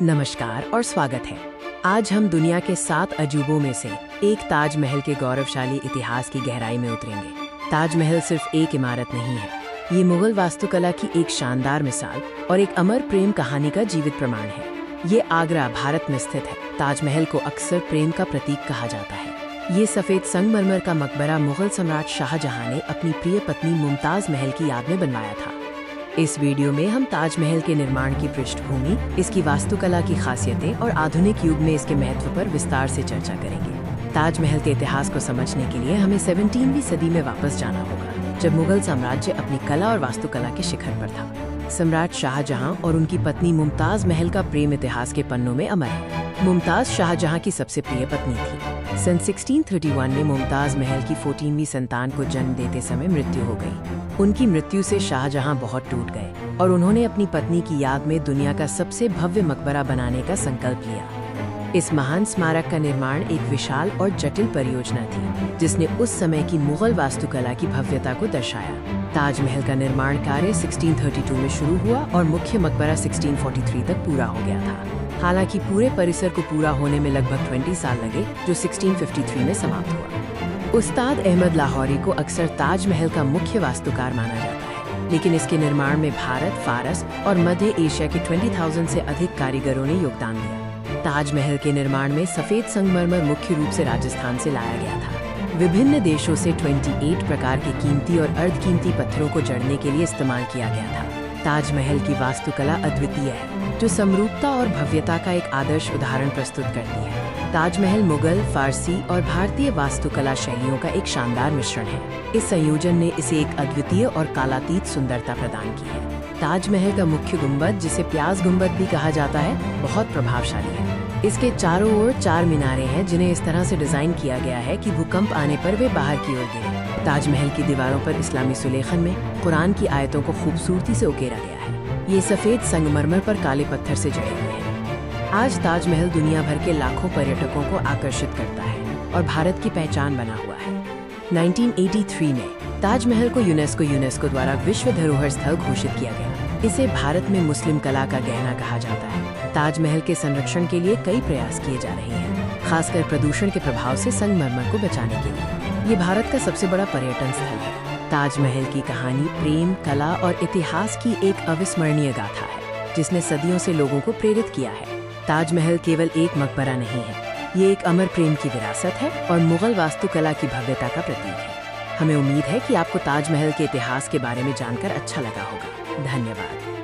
नमस्कार और स्वागत है। आज हम दुनिया के 7 अजूबों में से एक ताजमहल के गौरवशाली इतिहास की गहराई में उतरेंगे। ताजमहल सिर्फ एक इमारत नहीं है, ये मुगल वास्तुकला की एक शानदार मिसाल और एक अमर प्रेम कहानी का जीवित प्रमाण है। ये आगरा, भारत में स्थित है। ताजमहल को अक्सर प्रेम का प्रतीक कहा जाता है। ये सफेद संगमरमर का मकबरा मुगल सम्राट शाहजहां ने अपनी प्रिय पत्नी मुमताज महल की याद में बनवाया था। इस वीडियो में हम ताजमहल के निर्माण की पृष्ठभूमि, इसकी वास्तुकला की खासियतें और आधुनिक युग में इसके महत्व पर विस्तार से चर्चा करेंगे। ताजमहल के इतिहास को समझने के लिए हमें 17वीं सदी में वापस जाना होगा, जब मुगल साम्राज्य अपनी कला और वास्तुकला के शिखर पर था। सम्राट शाहजहां और उनकी पत्नी मुमताज महल का प्रेम इतिहास के पन्नों में अमर है। मुमताज शाहजहां की सबसे प्रिय पत्नी थी। सन 1631 में मुमताज महल की 14वीं संतान को जन्म देते समय मृत्यु हो गई। उनकी मृत्यु से शाहजहां बहुत टूट गए और उन्होंने अपनी पत्नी की याद में दुनिया का सबसे भव्य मकबरा बनाने का संकल्प लिया। इस महान स्मारक का निर्माण एक विशाल और जटिल परियोजना थी, जिसने उस समय की मुगल वास्तुकला की भव्यता को दर्शाया। ताजमहल का निर्माण कार्य 1632 में शुरू हुआ और मुख्य मकबरा 1643 तक पूरा हो गया था। हालांकि पूरे परिसर को पूरा होने में लगभग 20 साल लगे, जो 1653 में समाप्त हुआ। उस्ताद अहमद लाहौरी को अक्सर ताजमहल का मुख्य वास्तुकार माना जाता है, लेकिन इसके निर्माण में भारत, फारस और मध्य एशिया के 20,000 से अधिक कारीगरों ने योगदान दिया। ताजमहल के निर्माण में सफेद संगमरमर मुख्य रूप से राजस्थान से लाया गया था। विभिन्न देशों से 28 प्रकार के कीमती और अर्धकीमती पत्थरों को जड़ने के लिए इस्तेमाल किया गया था। ताजमहल की वास्तुकला अद्वितीय है, जो समरूपता और भव्यता का एक आदर्श उदाहरण प्रस्तुत करती है। ताजमहल मुगल, फारसी और भारतीय वास्तुकला शैलियों का एक शानदार मिश्रण है। इस संयोजन ने इसे एक अद्वितीय और कालातीत सुंदरता प्रदान की है। ताजमहल का मुख्य गुंबद, जिसे प्याज गुंबद भी कहा जाता है, बहुत प्रभावशाली है। इसके चारों ओर 4 मीनारें हैं, जिन्हें इस तरह से डिजाइन किया गया है कि भूकंप आने पर वे बाहर की ओर गिरे। ताजमहल की दीवारों पर इस्लामी सुलेखन में कुरान की आयतों को खूबसूरती से उकेरा गया है। ये सफेद संगमरमर पर काले पत्थर से जड़े हुए हैं। आज ताजमहल दुनिया भर के लाखों पर्यटकों को आकर्षित करता है और भारत की पहचान बना हुआ है। 1983 में ताजमहल को यूनेस्को द्वारा विश्व धरोहर स्थल घोषित किया गया। इसे भारत में मुस्लिम कला का गहना कहा जाता है। ताजमहल के संरक्षण के लिए कई प्रयास किए जा रहे हैं, खासकर प्रदूषण के प्रभाव से संगमरमर को बचाने के लिए। ये भारत का सबसे बड़ा पर्यटन स्थल है। ताजमहल की कहानी प्रेम, कला और इतिहास की एक अविस्मरणीय गाथा है, जिसने सदियों से लोगों को प्रेरित किया है। ताजमहल केवल एक मकबरा नहीं है, ये एक अमर प्रेम की विरासत है और मुगल वास्तुकला की भव्यता का प्रतीक है। हमें उम्मीद है कि आपको ताजमहल के इतिहास के बारे में जानकर अच्छा लगा होगा। धन्यवाद।